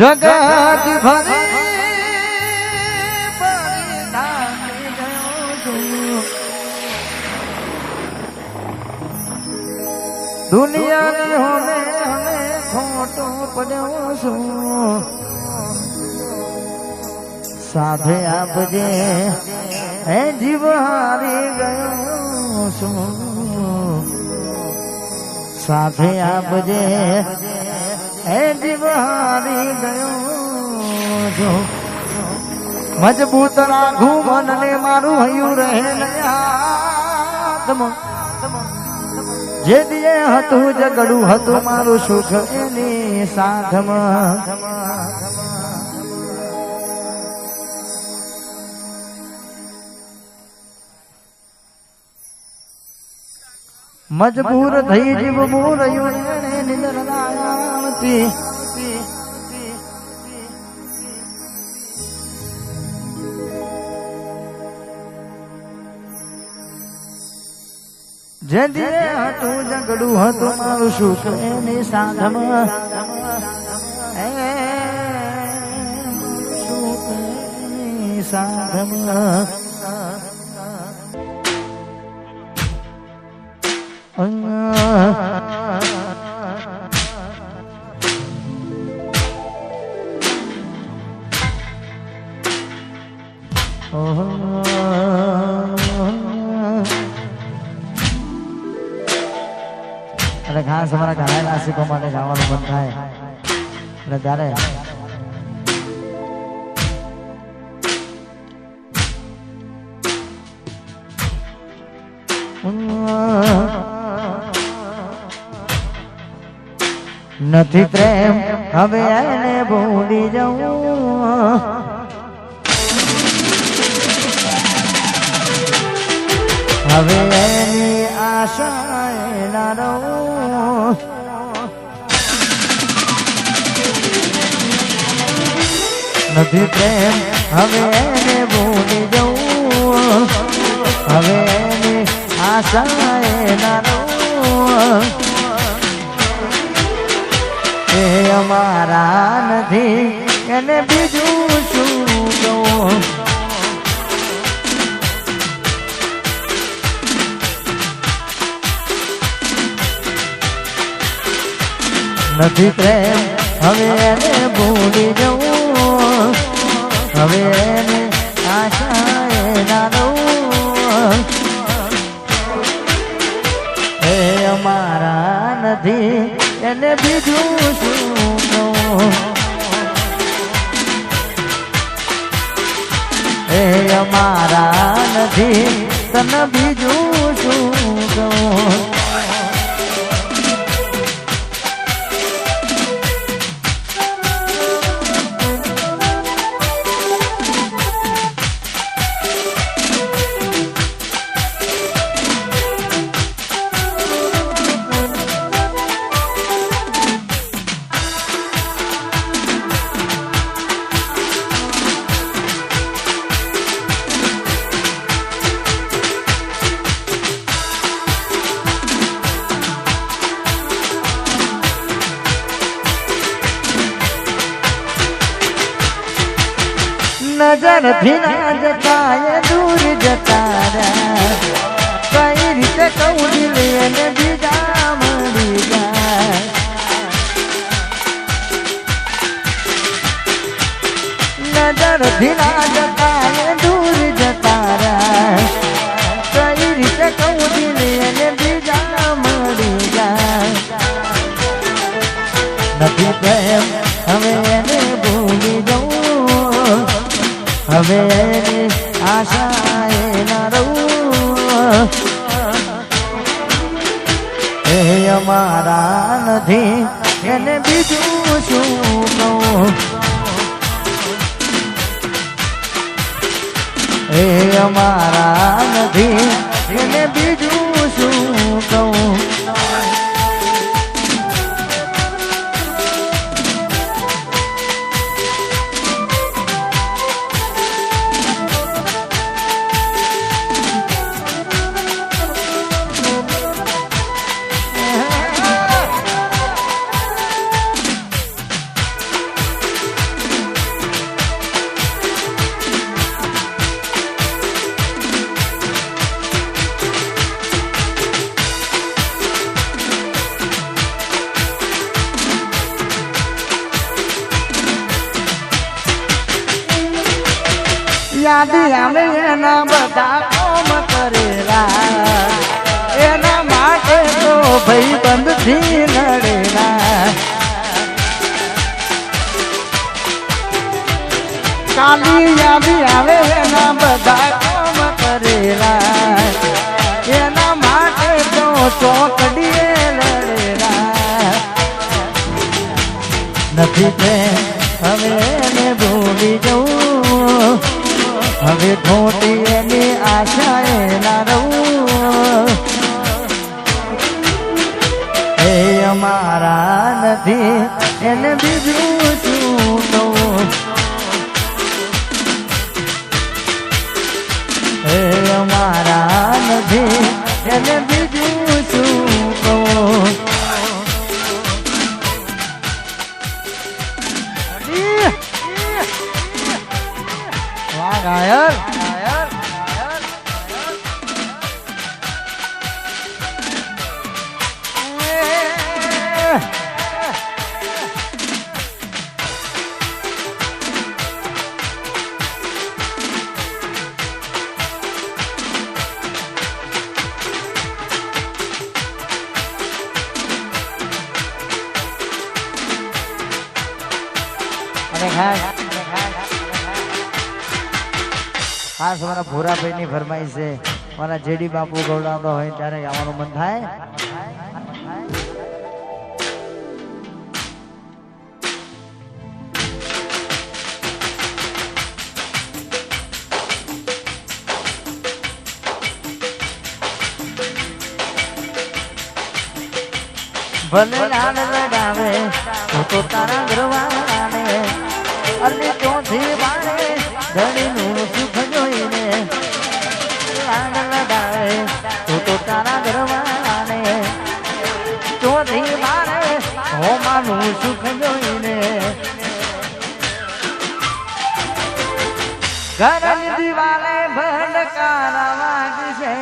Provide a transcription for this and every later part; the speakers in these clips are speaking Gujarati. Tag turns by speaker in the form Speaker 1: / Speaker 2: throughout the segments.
Speaker 1: જગત ભરે દુનિયાની હોને હમે ખોટો પડ્યો છું સાથે આપજે હે જીવ હારી ગયો છું સાથે આપજે હે જીવ હારી ગયો છું મજબૂત રાખું મનને મારું હૈયું રહે નયા જે દિયે હતું જગડું હતું મારું સુખ એની સાથમાં મજબૂર થઈ જીવ મોરયું નિંદર આવતી જે દિયે હતું જગડું હતું મારું સુખ એની સાથમાં સુખ એની સાથમાં અને ખાસ અમારા ઘણા નાસિકો માટે ગાવાનું મન થાય અને ત્યારે નથી પ્રેમ હવે એને ભૂલી જાઉં હવે એની આશા ના રહું નથી પ્રેમ હવે એને ભૂલી જાઉં હવે એની આશા ના રહું એ અમારા નથી એને બીજું શું કહું નથી પ્રેમ હવે એને ભૂલી જવું હવે એને આશા ના રહું એ અમારા નથી એને બીજું શું કહું એ અમારા નથી તને બીજું શું કહું નજર ભીના જતા એ દૂર જતા રહ્યા કઈ રીતે કહું દિલ એને બીજા મળી જાય નજર ભીના જતા એ દૂર જતા રહ્યા કઈ રીતે કહું દિલ એને બીજા મળી જાય નથી પ્રેમ હવે એને ભૂલી જવું હવે એની આશા ના રહું એ અમારા નથી એને બીજું શું કહું એ અમારા નથી એને બીજું શું કહું યાદ આવે એના બધા કોમ કરેલા એના માટે તો ભાઈ બંધથી લડેલા કાલી યાદ આવે એના બધા કોમ કરેલા એના માટે તો ચોકડીએ લડેલા નથી તે હવે એને ભૂલી જવું હવે ખોટી એની આશાએ ના રહું એ અમારા નથી એને બીજું શું કહું એ અમારા નથી એને બીજું શું કહું ઘાયલ ખાસ મારા ભૂરાભાઈ ની ફરમાઈશ છે મારા જેડી બાપુ ગવડાવતા હોય ત્યારે આવવાનું મન થાય ભલે લાલ લગાવે તો તારા ઘરવાળાને અરે ચોથી બાળે ધણીનું સુખ જોઈને લાગ લગાવે તો તારા ઘરવાળાને ચોથી બાળે હોમાનું સુખ જોઈને ઘરની દિવાલે ભંડકારા વાગશે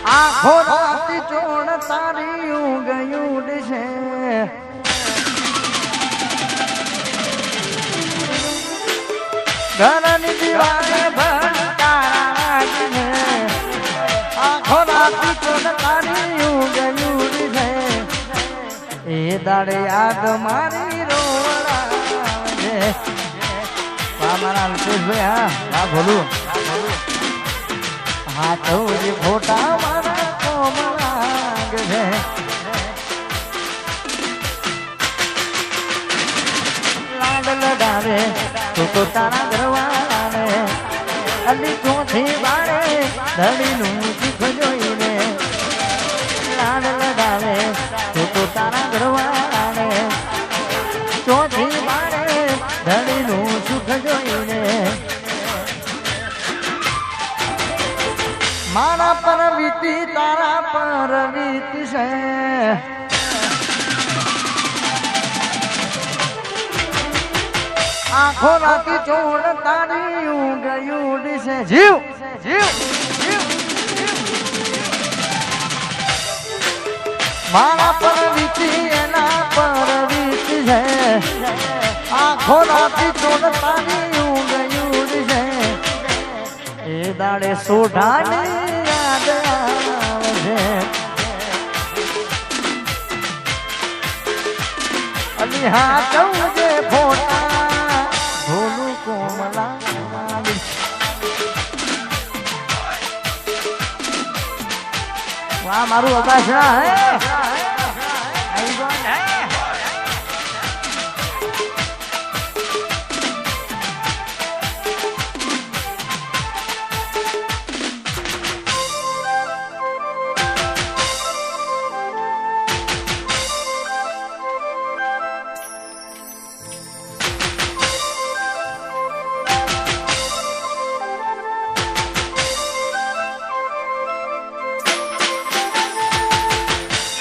Speaker 1: આખો રાતી ચોણ તારી ઊંઘ ઉડશે ઘરની દિવાલે ભંડકારા વાગશે આખો રાતી ચોણ તારી ઊંઘ ઉડશે એ દાડે યાદ મારી રોડાવે મારા અલ્પેશભાઈ હા બોલું હાથો જે ફોટા મારા કોમ લાગે લાડ લડાવે તો તારા ઘરવાળાને અલી ચોથી બાળે ધડીનું સુખ જોઈને લાડ લડાવે તો તારા ઘરવાળાને ચોથી બાળે ધડીનું સુખ જોઈને મારા પર વીતી તારા પર વીતશે આખો રાતી ચોડ તારી ઊંઘ ઉડશે જીવ જીવ મારા પર વીતી એના પર વીતશે આખો રાતી ચોડ તારી ઊંઘ ઉડશે એ દાડે સોઢાની યાદ આવે અલી હા કહું જે ફોટા ભોલું કોમલા વાહ મારું અબાસણા હે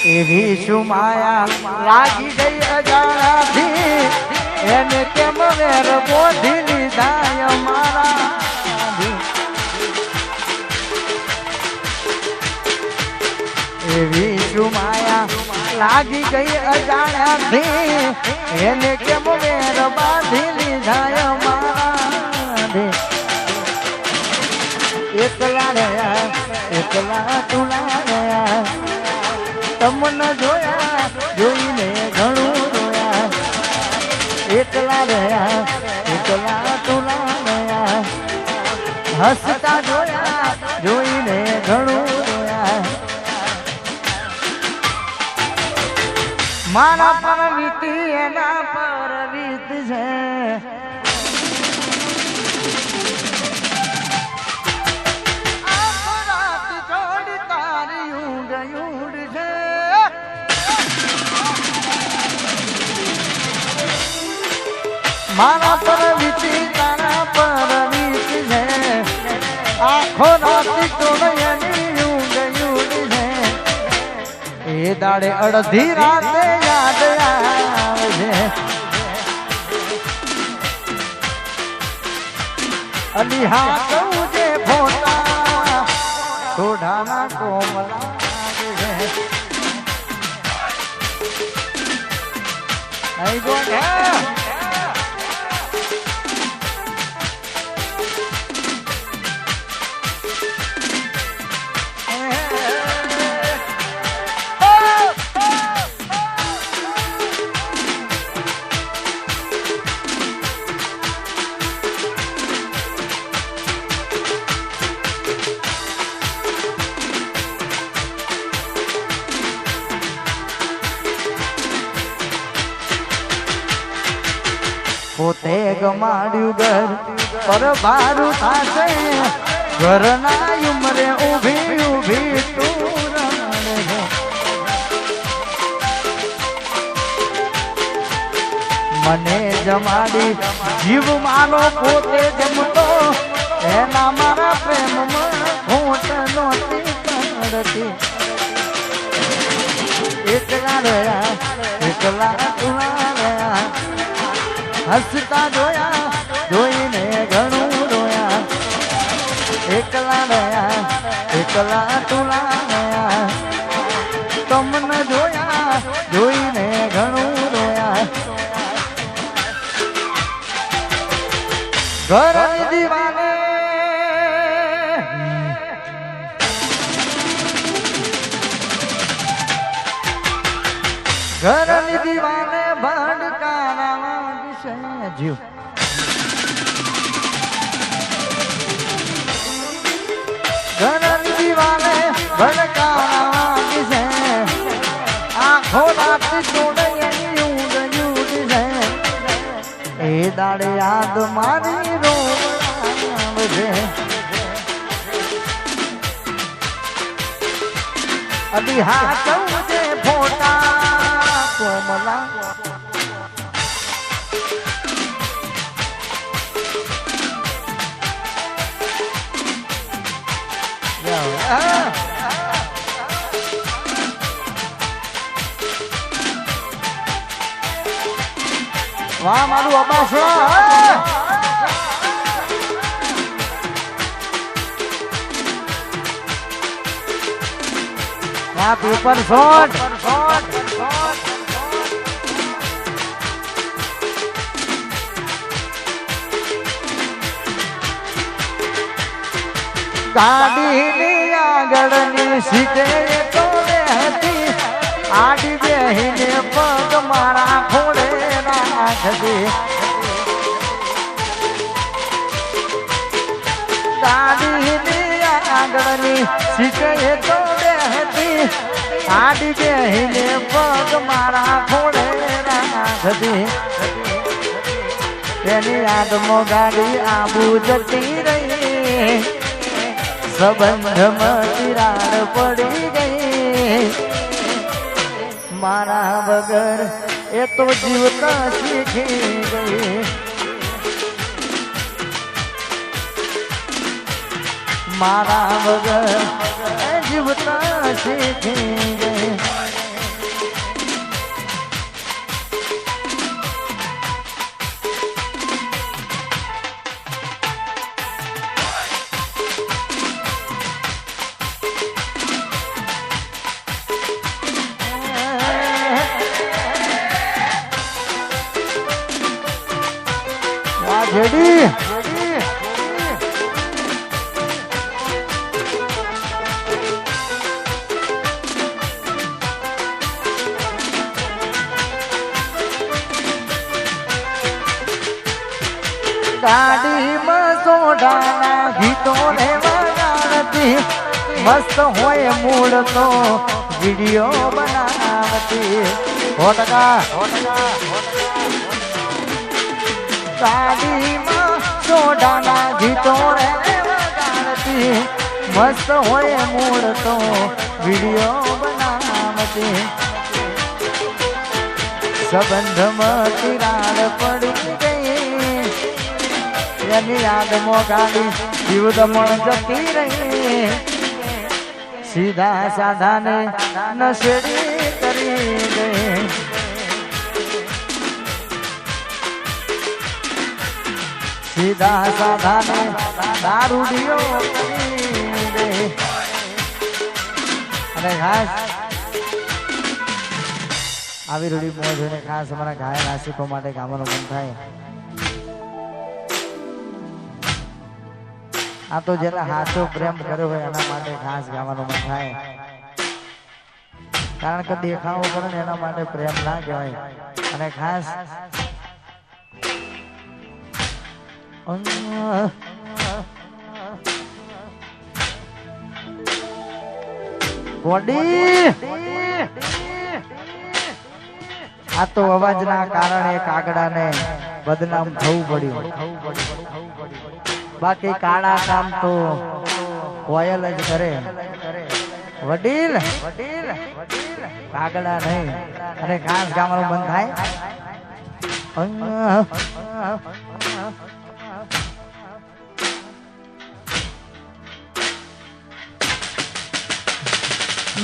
Speaker 1: એવી શું માયા લાગી ગઈ અજાણાથી એને કેમ વેર બોધી લીધા મારા એવી શું માયા લાગી ગઈ અજાણ્યાથી એને કેમ વેર બાંધી લીધા મારા એકલા રહ્યા એકલા તુલા રહ્યા તમને જોયા જોઈને ઘણું રોયા એકલા રહ્યા એકલા તુલા રહ્યા હસતા જોયા જોઈને ઘણું રોયા મારા પર વીતી એના પર વીત છે મારા પર વીતી તારા પર વીત છે આખો રાતી તોડયની ઊંઘ છે એ દાડે અડધી રાતે યાદ આવે છે અલી હા કહું જે ફોટા થોડાના કોમલા છે નહીં ગોઠા પોતે ગમાડ્યું ઘર પર ભારું થાશે ઘરના ઉમરે ઊભી ઊભી તું રમણે મને જમાડી જીવ માનો પોતે જમતો એના મારા પ્રેમમાં ખોટ નહોતી પડતી એકલા રહ્યા એકલા તુલા રહ્યા હસતા જોયા જોઈને ઘણું રોયા એકલા રહ્યા એકલા તુલા રહ્યા તમને જોયા જોઈને ઘણું રોયા ઘર દીવાને ઘરની દીવાને ભડકારા જીવ ઘરની દીવાને ભડકારા છે આખો રાત જોડે એની ઊંઘ છે એ દાડે યાદ મારી રોવ છે અલી હા કહું છે ફોટા કોમલા વાહ મારું અબાસો વાહ પેપર શોટ ગાડીની આગળની સીટે તો હતી આડી બેહીને પગ મારા ખોળે રાખતી ગાડીની આગળની સીટે તો હતી આડી બેહીને પગ મારા ખોળે રાખતી એની યાદમાં ગાડી આબુ જતી રહી સંબંધમાં તિરાડ પડી ગઈ મારા વગર એ તો જીવતા શીખી ગઈ મારા વગર એ જીવતા શીખી ગઈ શેડી ગાડીમાં સોડાના ગીતો ને વગાડતી મસ્ત હોય મૂળ તો વિડીયો બનાવતી ગાડીમાં સોડાના ગીતો ને વગાડતી મસ્ત હોય મૂળ તો વિડીયો બનાવતી સંબંધમાં તિરાડ પડી ગઈ એની યાદમાં ગાડી જીવ દમણ જતી રહી સીધા સાધાને નશેડી કરી દે સીધા સાધાને દારૂડિયો કરી દે અને ખાસ આવી રૂડી મોજ હોય ખાસ અમારા ઘાયલ આશિકો માટે ગાવાનું મન થાય આ તો જેને હાચો પ્રેમ કર્યો હોય એના માટે ખાસ ગાવાનું મન થાય કારણ કે દેખાવો કરે ને એના માટે પ્રેમ ના કહેવાય અને ખાસ આ તો અવાજના કારણે કાગડાને બદનામ થવું પડ્યું બાકી કાળા કામ તો કોયલ જ કરે વડીલ કાગડા નહીં અને ખાસ ગાવાનું બંધ થાય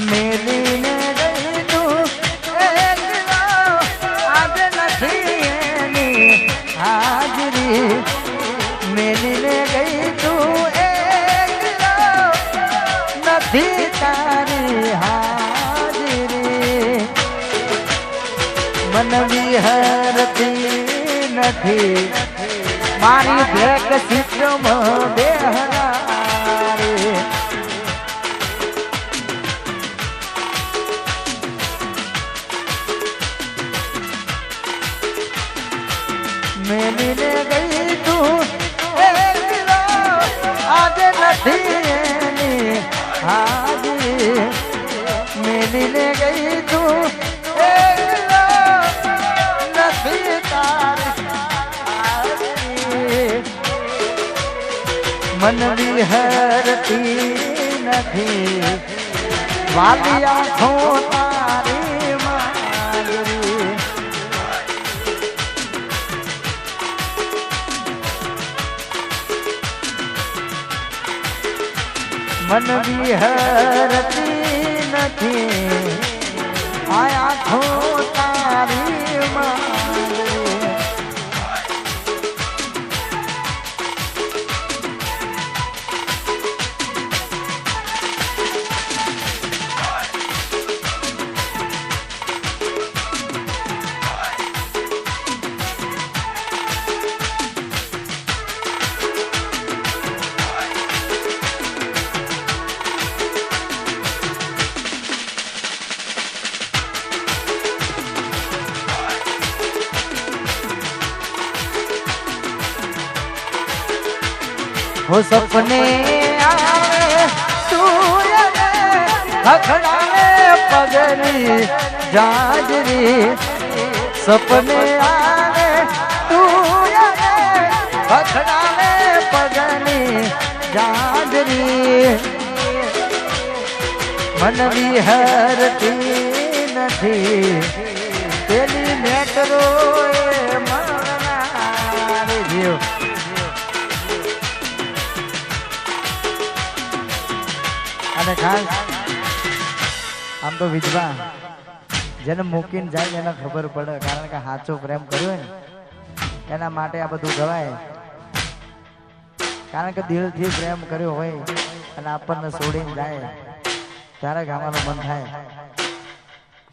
Speaker 1: મેલીને ગઈ તું આજ નથી એની હાજરી મેલીને ગઈ તું નથી તારી હાજરી મન વિહરતી નથી મારી ભેક સિસ્ટમ બેહનારી મેલીને ગઈ તું આજે નથી એની હાજરી મેલીને ગઈ તું નથી તારી મન વિહરતી નથી વાલી આંખો તારી મારી મન વિહરતી નથી આંખો તારી મારી वो सपने आवे तू हखड़ाए पगली जाजरी सपने आवे तू हखड़ाए पगली जाजरी मन विहरती નથી પેલી મેટરો એ મરનારી જીવ અને ખાસ આમ તો વિધવા જેને મૂકીને જાય એને ખબર પડે કારણ કે સાચો પ્રેમ કર્યો ને એના માટે આ બધું ગવાય કારણ કે દિલથી પ્રેમ કર્યો હોય અને આપણને છોડીને જાય ત્યારે ગાવાનું મન થાય